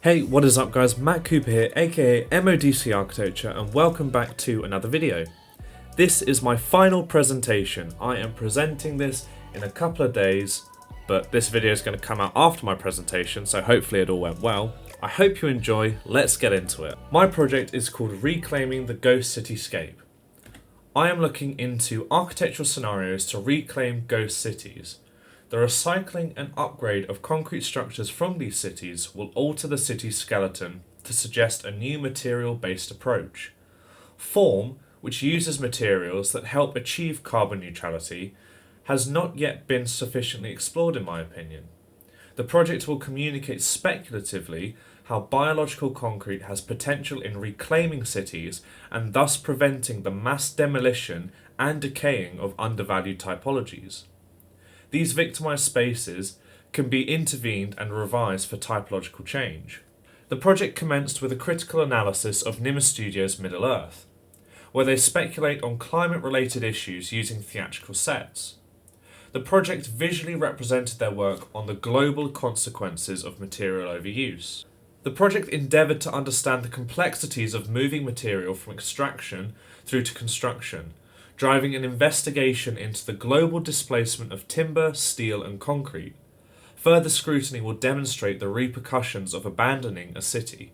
Hey, what is up guys, Matt Cooper here, aka MODC Architecture, and welcome back to another video. This is my final presentation. I am presenting this in a couple of days, but this video is going to come out after my presentation, so hopefully it all went well. I hope you enjoy, let's get into it. My project is called Reclaiming the Ghost Cityscape. I am looking into architectural scenarios to reclaim ghost cities. The recycling and upgrade of concrete structures from these cities will alter the city's skeleton to suggest a new material-based approach. Form, which uses materials that help achieve carbon neutrality, has not yet been sufficiently explored in my opinion. The project will communicate speculatively how biological concrete has potential in reclaiming cities and thus preventing the mass demolition and decaying of undervalued typologies. These victimized spaces can be intervened and revised for typological change. The project commenced with a critical analysis of Nimmer Studios' Middle-earth, where they speculate on climate-related issues using theatrical sets. The project visually represented their work on the global consequences of material overuse. The project endeavoured to understand the complexities of moving material from extraction through to construction, driving an investigation into the global displacement of timber, steel and concrete. Further scrutiny will demonstrate the repercussions of abandoning a city.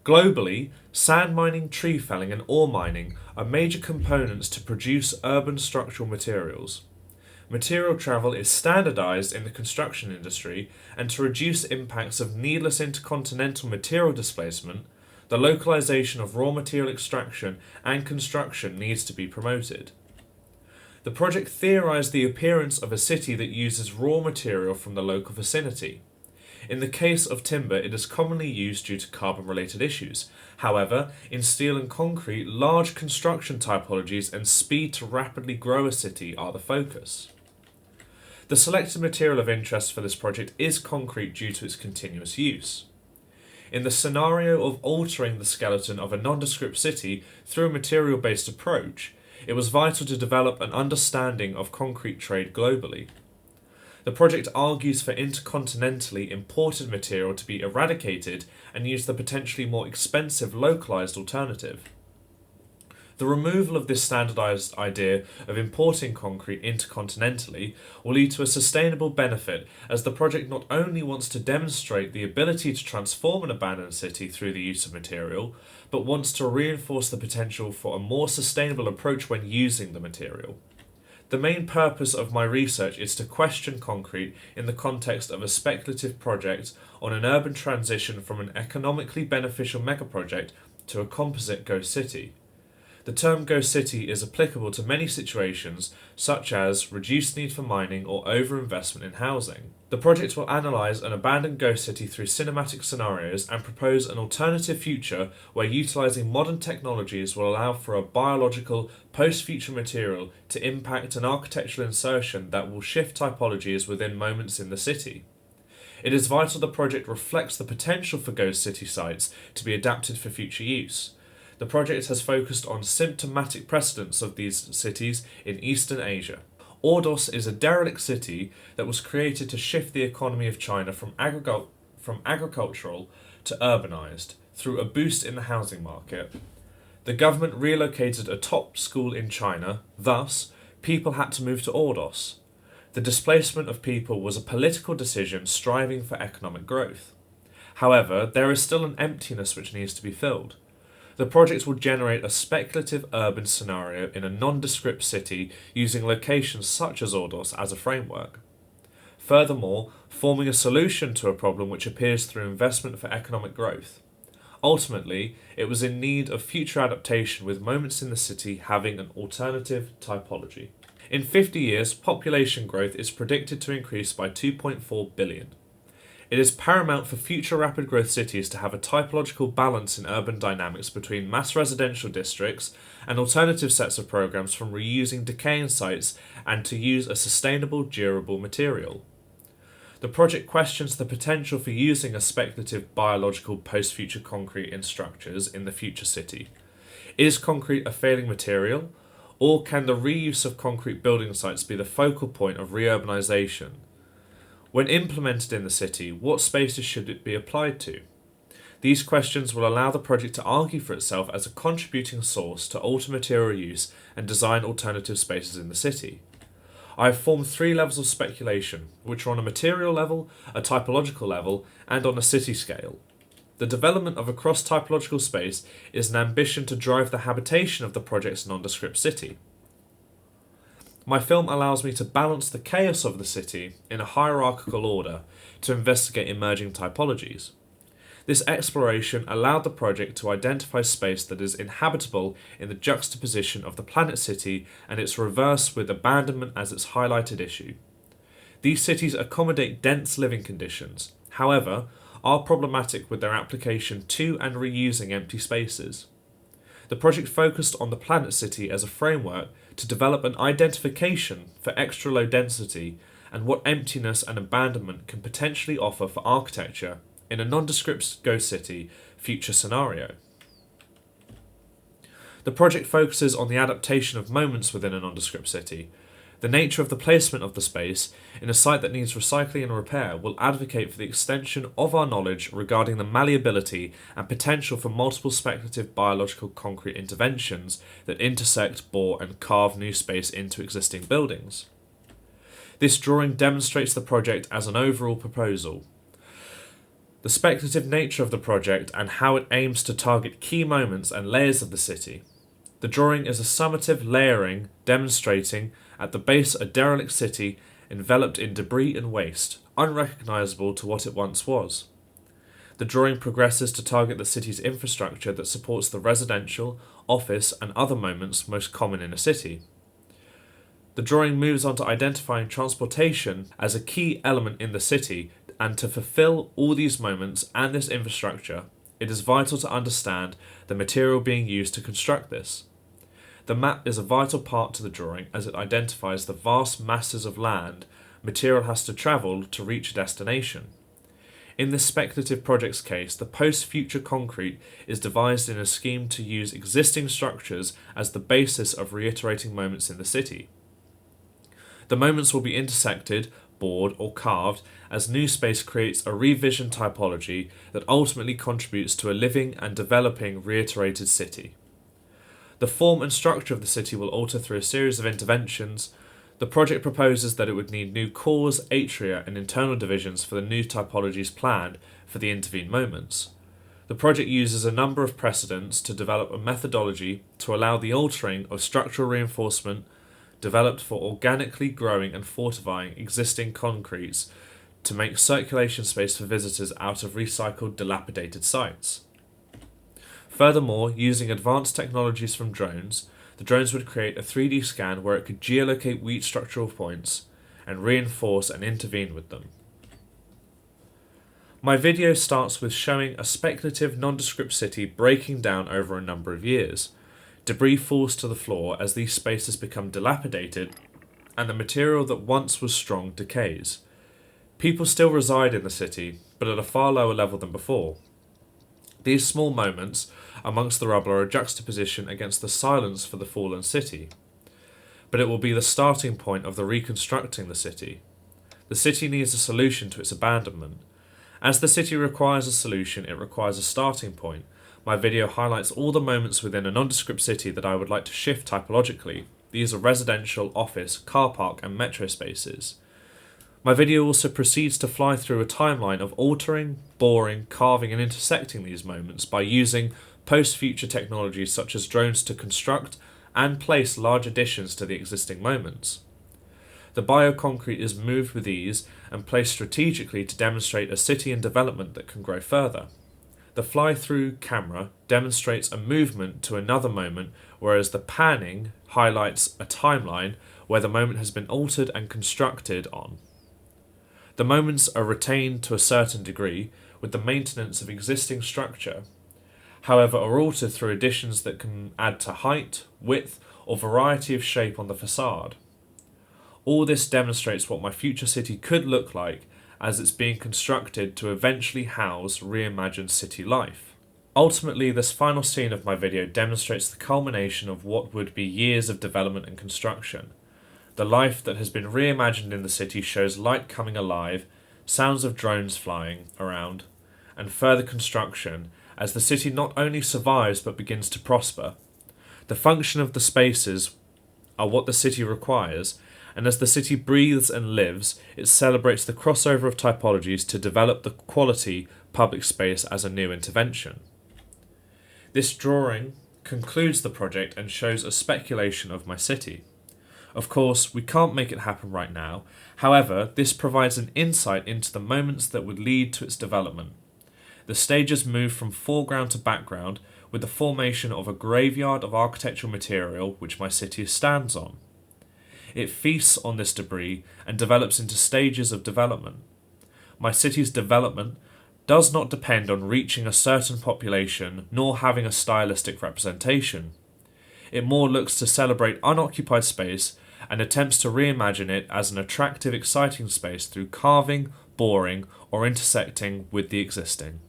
Globally, sand mining, tree felling and ore mining are major components to produce urban structural materials. Material travel is standardised in the construction industry, and to reduce impacts of needless intercontinental material displacement, the localization of raw material extraction and construction needs to be promoted. The project theorized the appearance of a city that uses raw material from the local vicinity. In the case of timber, it is commonly used due to carbon-related issues. However, in steel and concrete, large construction typologies and speed to rapidly grow a city are the focus. The selected material of interest for this project is concrete due to its continuous use. In the scenario of altering the skeleton of a nondescript city through a material-based approach, it was vital to develop an understanding of concrete trade globally. The project argues for intercontinentally imported material to be eradicated and use the potentially more expensive localized alternative. The removal of this standardized idea of importing concrete intercontinentally will lead to a sustainable benefit, as the project not only wants to demonstrate the ability to transform an abandoned city through the use of material, but wants to reinforce the potential for a more sustainable approach when using the material. The main purpose of my research is to question concrete in the context of a speculative project on an urban transition from an economically beneficial megaproject to a composite ghost city. The term ghost city is applicable to many situations, such as reduced need for mining or overinvestment in housing. The project will analyse an abandoned ghost city through cinematic scenarios and propose an alternative future where utilising modern technologies will allow for a biological, post-future material to impact an architectural insertion that will shift typologies within moments in the city. It is vital the project reflects the potential for ghost city sites to be adapted for future use. The project has focused on symptomatic precedents of these cities in Eastern Asia. Ordos is a derelict city that was created to shift the economy of China from agricultural to urbanized through a boost in the housing market. The government relocated a top school in China, thus, people had to move to Ordos. The displacement of people was a political decision striving for economic growth. However, there is still an emptiness which needs to be filled. The project will generate a speculative urban scenario in a nondescript city using locations such as Ordos as a framework. Furthermore, forming a solution to a problem which appears through investment for economic growth. Ultimately, it was in need of future adaptation, with moments in the city having an alternative typology. In 50 years, population growth is predicted to increase by 2.4 billion. It is paramount for future rapid growth cities to have a typological balance in urban dynamics between mass residential districts and alternative sets of programs from reusing decaying sites and to use a sustainable, durable material. The project questions the potential for using a speculative biological post-future concrete in structures in the future city. Is concrete a failing material, or can the reuse of concrete building sites be the focal point of reurbanization? When implemented in the city, what spaces should it be applied to? These questions will allow the project to argue for itself as a contributing source to alter material use and design alternative spaces in the city. I have formed 3 levels of speculation, which are on a material level, a typological level, and on a city scale. The development of a cross-typological space is an ambition to drive the habitation of the project's nondescript city. My film allows me to balance the chaos of the city in a hierarchical order to investigate emerging typologies. This exploration allowed the project to identify space that is inhabitable in the juxtaposition of the planet city and its reverse with abandonment as its highlighted issue. These cities accommodate dense living conditions, however, are problematic with their application to and reusing empty spaces. The project focused on the planet city as a framework to develop an identification for extra low density and what emptiness and abandonment can potentially offer for architecture in a nondescript ghost city future scenario. The project focuses on the adaptation of moments within a nondescript city. The nature of the placement of the space in a site that needs recycling and repair will advocate for the extension of our knowledge regarding the malleability and potential for multiple speculative biological concrete interventions that intersect, bore and carve new space into existing buildings. This drawing demonstrates the project as an overall proposal. The speculative nature of the project and how it aims to target key moments and layers of the city. The drawing is a summative layering demonstrating at the base a derelict city enveloped in debris and waste, unrecognisable to what it once was. The drawing progresses to target the city's infrastructure that supports the residential, office and other moments most common in a city. The drawing moves on to identifying transportation as a key element in the city, and to fulfill all these moments and this infrastructure, it is vital to understand the material being used to construct this. The map is a vital part to the drawing as it identifies the vast masses of land material has to travel to reach a destination. In this speculative project's case, the post-future concrete is devised in a scheme to use existing structures as the basis of reiterating moments in the city. The moments will be intersected, bored or carved as new space creates a revision typology that ultimately contributes to a living and developing reiterated city. The form and structure of the city will alter through a series of interventions. The project proposes that it would need new cores, atria and internal divisions for the new typologies planned for the intervened moments. The project uses a number of precedents to develop a methodology to allow the altering of structural reinforcement developed for organically growing and fortifying existing concretes to make circulation space for visitors out of recycled dilapidated sites. Furthermore, using advanced technologies from drones, the drones would create a 3D scan where it could geolocate weak structural points and reinforce and intervene with them. My video starts with showing a speculative nondescript city breaking down over a number of years. Debris falls to the floor as these spaces become dilapidated and the material that once was strong decays. People still reside in the city, but at a far lower level than before. These small moments amongst the rubble are a juxtaposition against the silence for the fallen city. But it will be the starting point of the reconstructing the city. The city needs a solution to its abandonment. As the city requires a solution, it requires a starting point. My video highlights all the moments within a nondescript city that I would like to shift typologically. These are residential, office, car park and metro spaces. My video also proceeds to fly through a timeline of altering, boring, carving and intersecting these moments by using post-future technologies such as drones to construct and place large additions to the existing moments. The bioconcrete is moved with ease and placed strategically to demonstrate a city in development that can grow further. The fly-through camera demonstrates a movement to another moment, whereas the panning highlights a timeline where the moment has been altered and constructed on. The moments are retained to a certain degree with the maintenance of existing structure, however are altered through additions that can add to height, width or variety of shape on the facade. All this demonstrates what my future city could look like as it's being constructed to eventually house reimagined city life. Ultimately, this final scene of my video demonstrates the culmination of what would be years of development and construction. The life that has been reimagined in the city shows light coming alive sounds of drones flying around, and further construction as the city not only survives but begins to prosper. The function of the spaces are what the city requires, and as the city breathes and lives, it celebrates the crossover of typologies to develop the quality public space as a new intervention. This drawing concludes the project and shows a speculation of my city. Of course, we can't make it happen right now. However, this provides an insight into the moments that would lead to its development. The stages move from foreground to background with the formation of a graveyard of architectural material which my city stands on. It feasts on this debris and develops into stages of development. My city's development does not depend on reaching a certain population nor having a stylistic representation. It more looks to celebrate unoccupied space and attempts to reimagine it as an attractive, exciting space through carving, boring, or intersecting with the existing.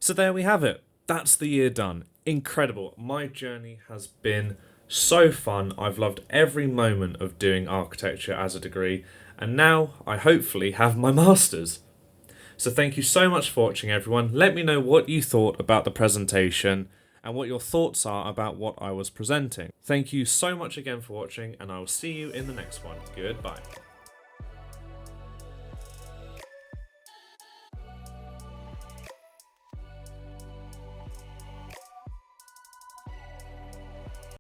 So there we have it. That's the year done. Incredible. My journey has been so fun. I've loved every moment of doing architecture as a degree, and now I hopefully have my master's. So thank you so much for watching, everyone. Let me know what you thought about the presentation and what your thoughts are about what I was presenting. Thank you so much again for watching, and I will see you in the next one. Goodbye.